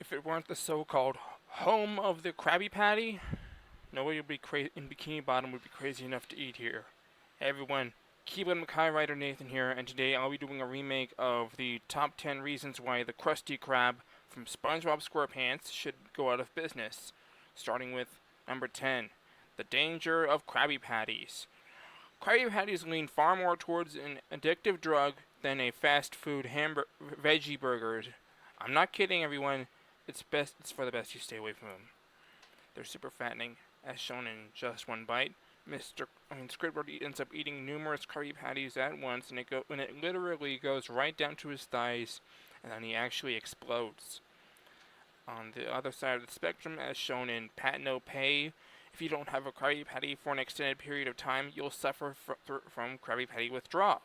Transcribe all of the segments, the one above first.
If it weren't the so-called home of the Krabby Patty, nobody would be in Bikini Bottom would be crazy enough to eat here. Hey everyone, Keelan Mackay writer Nathan here, and today I'll be doing a remake of the top 10 reasons why the Krusty Krab from SpongeBob SquarePants should go out of business. Starting with number 10, the danger of Krabby Patties. Krabby Patties lean far more towards an addictive drug than a fast food veggie burger. I'm not kidding, everyone. It's for the best you stay away from them. They're super fattening, as shown in just one bite. Squidward ends up eating numerous Krabby Patties at once, and it literally goes right down to his thighs, and then he actually explodes. On the other side of the spectrum, as shown in Pat No Pay, if you don't have a Krabby Patty for an extended period of time, you'll suffer from Krabby Patty withdrawal,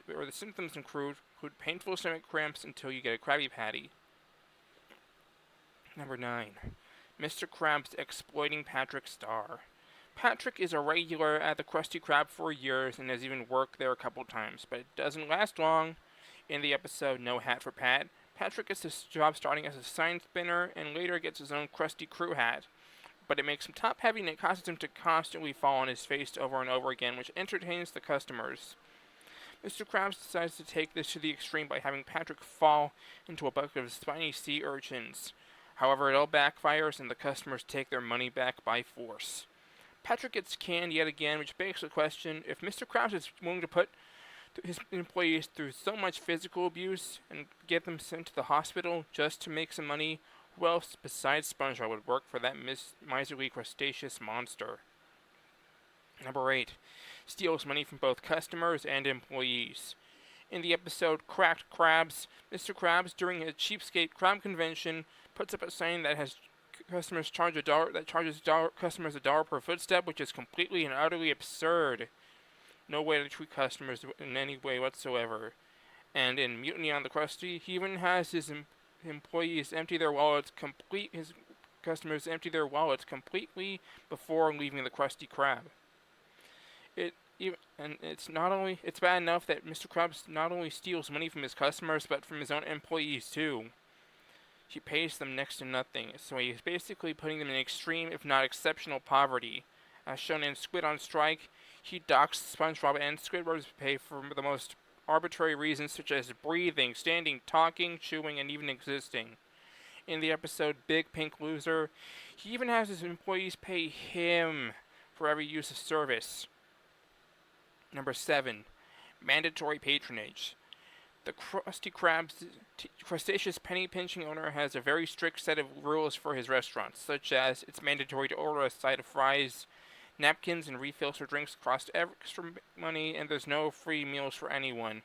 where the symptoms include painful stomach cramps until you get a Krabby Patty. Number 9. Mr. Krabs exploiting Patrick Star. Patrick is a regular at the Krusty Krab for years and has even worked there a couple times, but it doesn't last long. In the episode No Hat for Pat, Patrick gets his job starting as a sign spinner and later gets his own Krusty Crew hat. But it makes him top heavy and it causes him to constantly fall on his face over and over again, which entertains the customers. Mr. Krabs decides to take this to the extreme by having Patrick fall into a bucket of spiny sea urchins. However, it all backfires and the customers take their money back by force. Patrick gets canned yet again, which begs the question, if Mr. Krabs is willing to put his employees through so much physical abuse and get them sent to the hospital just to make some money, who else besides SpongeBob would work for that miserly crustaceous monster? Number 8. Steals money from both customers and employees. In the episode Cracked Crabs, Mr. Krabs, during a cheapskate crab convention, puts up a sign that has customers charges customers $1 per footstep, which is completely and utterly absurd. No way to treat customers in any way whatsoever. And in Mutiny on the Krusty, he even has his employees empty their wallets his customers empty their wallets completely before leaving the Krusty Krab. It's bad enough that Mr. Krabs not only steals money from his customers, but from his own employees too. He pays them next to nothing, so he's basically putting them in extreme, if not exceptional, poverty. As shown in Squid on Strike, he docks SpongeBob and Squidward's pay for the most arbitrary reasons such as breathing, standing, talking, chewing, and even existing. In the episode Big Pink Loser, he even has his employees pay him for every use of service. Number 7. Mandatory patronage. The Krusty Krab's crustaceous penny-pinching owner has a very strict set of rules for his restaurants, such as it's mandatory to order a side of fries, napkins, and refills for drinks cost extra money, and there's no free meals for anyone,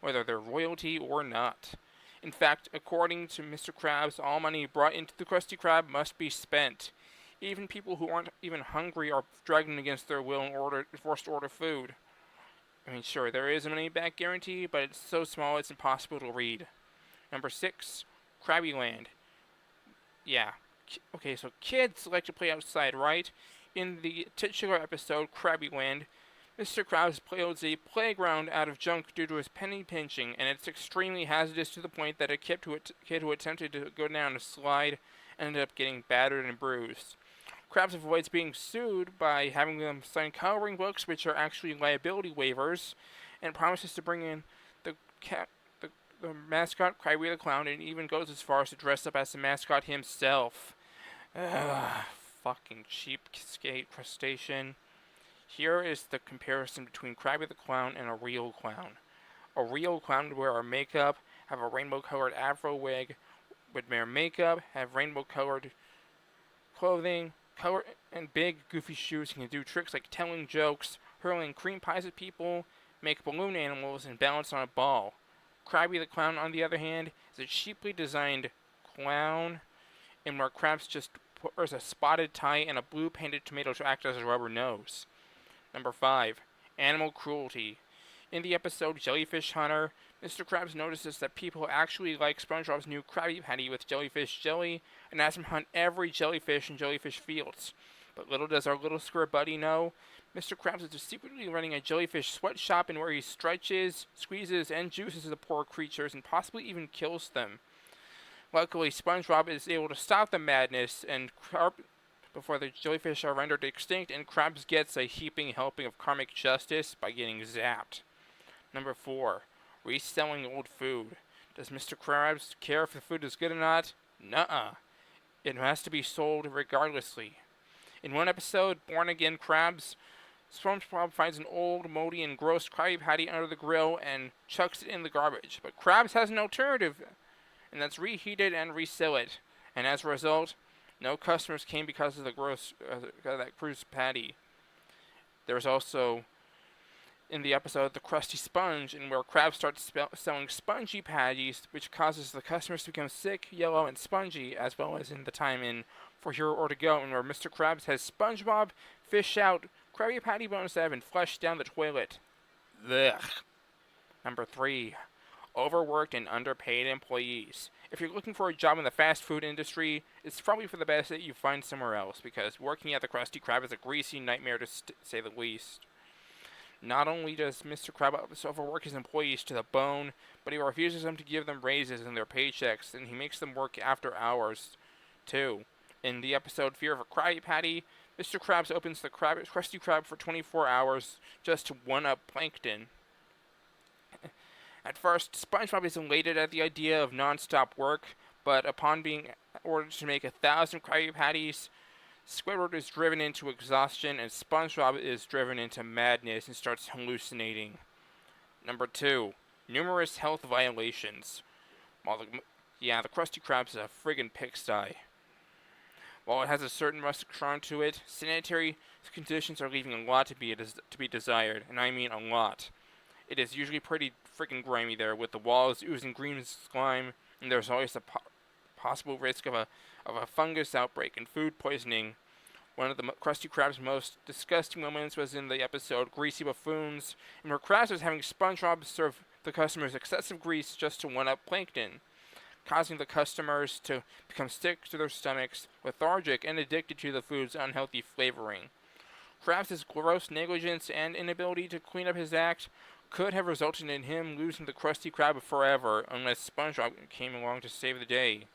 whether they're royalty or not. In fact, according to Mr. Krabs, all money brought into the Krusty Krab must be spent. Even people who aren't even hungry are dragged against their will and forced to order food. Sure, there is a money-back guarantee, but it's so small it's impossible to read. Number 6, Krabby Land. Yeah. Okay, so kids like to play outside, right? In the titular episode, Krabby Land, Mr. Krabs builds a playground out of junk due to his penny pinching, and it's extremely hazardous to the point that a kid who attempted to go down a slide ended up getting battered and bruised. Krabs avoids being sued by having them sign coloring books, which are actually liability waivers, and promises to bring in the mascot, Krabby the Clown, and even goes as far as to dress up as the mascot himself. Fucking cheapskate crustacean. Here is the comparison between Krabby the Clown and a real clown. A real clown would wear a makeup, have a rainbow-colored afro wig, would wear makeup, have rainbow-colored clothing, and big goofy shoes. He can do tricks like telling jokes, hurling cream pies at people, make balloon animals, and balance on a ball. Krabby the Clown, on the other hand, is a cheaply designed clown, and where Krabs just wears a spotted tie and a blue painted tomato to act as a rubber nose. Number 5. Animal cruelty. In the episode Jellyfish Hunter, Mr. Krabs notices that people actually like SpongeBob's new Krabby Patty with jellyfish jelly and has him hunt every jellyfish in jellyfish fields. But little does our little square buddy know, Mr. Krabs is secretly running a jellyfish sweatshop in where he stretches, squeezes, and juices the poor creatures and possibly even kills them. Luckily, SpongeBob is able to stop the madness and before the jellyfish are rendered extinct, and Krabs gets a heaping helping of karmic justice by getting zapped. Number 4. Reselling old food. Does Mr. Krabs care if the food is good or not? Nuh-uh. It has to be sold regardlessly. In one episode, Born Again Krabs, SpongeBob finds an old, moldy, and gross Krabby Patty under the grill and chucks it in the garbage. But Krabs has an alternative, and that's reheat it and resell it. And as a result, no customers came because of the gross, that Krusty Patty. There's also, in the episode, the Krusty Sponge, in where Krabs starts selling spongy patties, which causes the customers to become sick, yellow, and spongy, as well as in the time in For Hero or To Go, and where Mr. Krabs has SpongeBob fish out Krabby Patty bones that have been flushed down the toilet. Ugh. Number 3. Overworked and underpaid employees. If you're looking for a job in the fast food industry, it's probably for the best that you find somewhere else, because working at the Krusty Krab is a greasy nightmare to say the least. Not only does Mr. Krabs overwork his employees to the bone, but he refuses them to give them raises in their paychecks, and he makes them work after hours, too. In the episode Fear of a Krabby Patty, Mr. Krabs opens the Krusty Krab for 24 hours just to one-up Plankton. At first, SpongeBob is elated at the idea of non-stop work, but upon being ordered to make 1,000 Krabby Patties, Squidward is driven into exhaustion, and SpongeBob is driven into madness and starts hallucinating. Number 2. Numerous health violations. The Krusty Krab is a friggin' pigsty. While it has a certain rustic charm to it, sanitary conditions are leaving a lot to be desired, and I mean a lot. It is usually pretty friggin' grimy there, with the walls oozing green slime, and there's always the possible risk of a fungus outbreak and food poisoning. One of the Krusty Krab's most disgusting moments was in the episode Greasy Buffoons, and where Krabs was having SpongeBob serve the customers excessive grease just to one-up Plankton, causing the customers to become sick to their stomachs, lethargic, and addicted to the food's unhealthy flavoring. Krabs' gross negligence and inability to clean up his act could have resulted in him losing the Krusty Krab forever unless SpongeBob came along to save the day.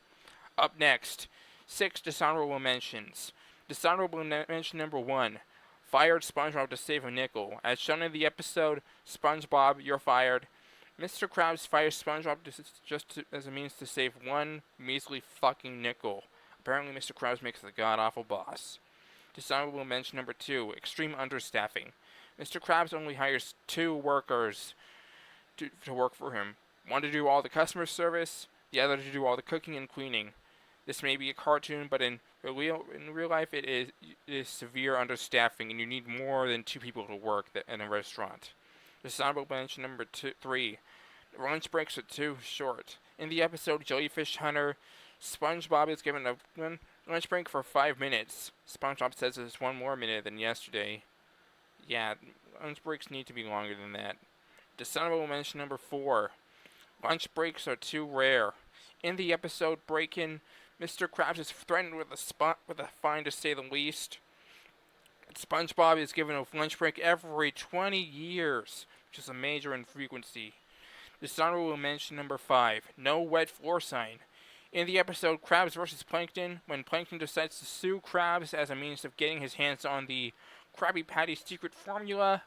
Up next, 6 dishonorable mentions. Dishonorable mention number 1. Fired SpongeBob to save a nickel. As shown in the episode, SpongeBob, you're fired. Mr. Krabs fires SpongeBob as a means to save one measly fucking nickel. Apparently Mr. Krabs makes the god-awful boss. Dishonorable mention number 2. Extreme understaffing. Mr. Krabs only hires 2 workers to work for him. One to do all the customer service, the other to do all the cooking and cleaning. This may be a cartoon, but in real life it is severe understaffing, and you need more than 2 people to work in a restaurant. Dishonorable mention number 3. Lunch breaks are too short. In the episode Jellyfish Hunter, SpongeBob is given a lunch break for 5 minutes. SpongeBob says it's 1 more minute than yesterday. Yeah, lunch breaks need to be longer than that. Dishonorable mention number 4. Lunch breaks are too rare. In the episode Break-In, Mr. Krabs is threatened with a fine to say the least. SpongeBob is given a lunch break every 20 years, which is a major infrequency. Dishonorable mention number 5. No wet floor sign. In the episode Krabs vs. Plankton, when Plankton decides to sue Krabs as a means of getting his hands on the Krabby Patty secret formula,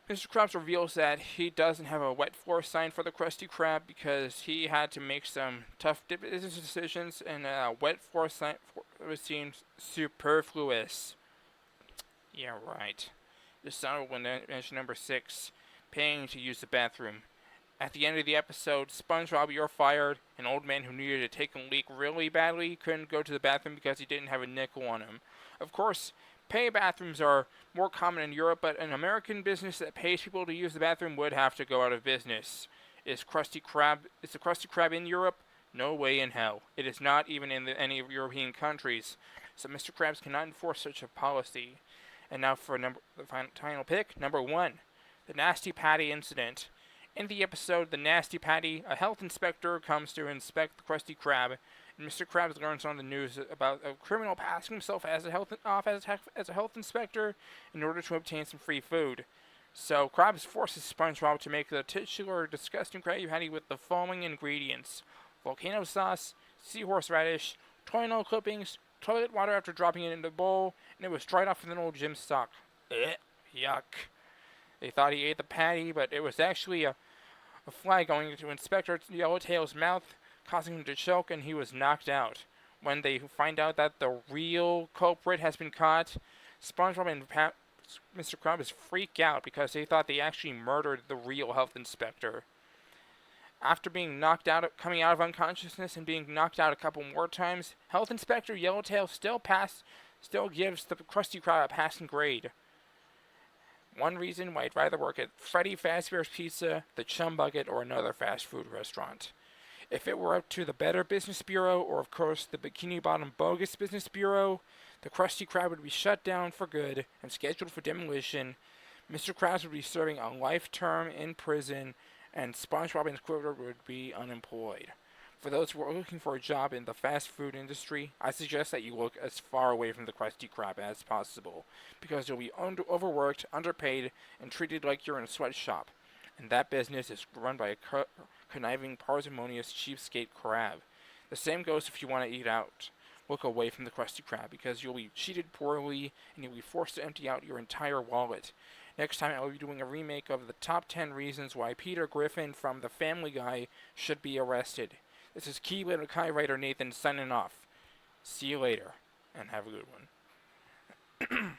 Mr. Krabs reveals that he doesn't have a wet floor sign for the Krusty Krab because he had to make some tough business decisions, and a wet floor sign seems superfluous. Yeah, right. Dishonorable mention number 6. Paying to use the bathroom. At the end of the episode, SpongeBob, you're fired. An old man who needed to take a leak really badly couldn't go to the bathroom because he didn't have a nickel on him. Of course, pay bathrooms are more common in Europe, but an American business that pays people to use the bathroom would have to go out of business. Is the Krusty Krab in Europe? No way in hell. It is not even in any European countries, so Mr. Krabs cannot enforce such a policy. And now for the final pick, number 1, the Nasty Patty incident. In the episode The Nasty Patty, a health inspector comes to inspect the Krusty Krab, and Mr. Krabs learns on the news about a criminal passing himself as a health inspector in order to obtain some free food. So Krabs forces SpongeBob to make the titular disgusting Krabby Patty with the following ingredients: volcano sauce, seahorse radish, toenail clippings, toilet water after dropping it in the bowl, and it was dried off with an old gym sock. Ugh, yuck. They thought he ate the patty, but it was actually a fly going into Inspector Yellowtail's mouth, causing him to choke, and he was knocked out. When they find out that the real culprit has been caught, SpongeBob and Mr. Krabs freak out because they thought they actually murdered the real health inspector. After being knocked out, coming out of unconsciousness and being knocked out a couple more times, Health Inspector Yellowtail still gives the Krusty Krab a passing grade. One reason why I'd rather work at Freddy Fazbear's Pizza, the Chum Bucket, or another fast food restaurant. If it were up to the Better Business Bureau, or of course the Bikini Bottom Bogus Business Bureau, the Krusty Krab would be shut down for good and scheduled for demolition. Mr. Krabs would be serving a life term in prison, and SpongeBob and Squidward would be unemployed. For those who are looking for a job in the fast food industry, I suggest that you look as far away from the Krusty Krab as possible, because you'll be overworked, underpaid, and treated like you're in a sweatshop. And that business is run by a conniving, parsimonious, cheapskate crab. The same goes if you want to eat out. Look away from the Krusty Krab, because you'll be cheated poorly, and you'll be forced to empty out your entire wallet. Next time, I'll be doing a remake of the top 10 reasons why Peter Griffin from The Family Guy should be arrested. This is Key Little Kai writer Nathan signing off. See you later, and have a good one.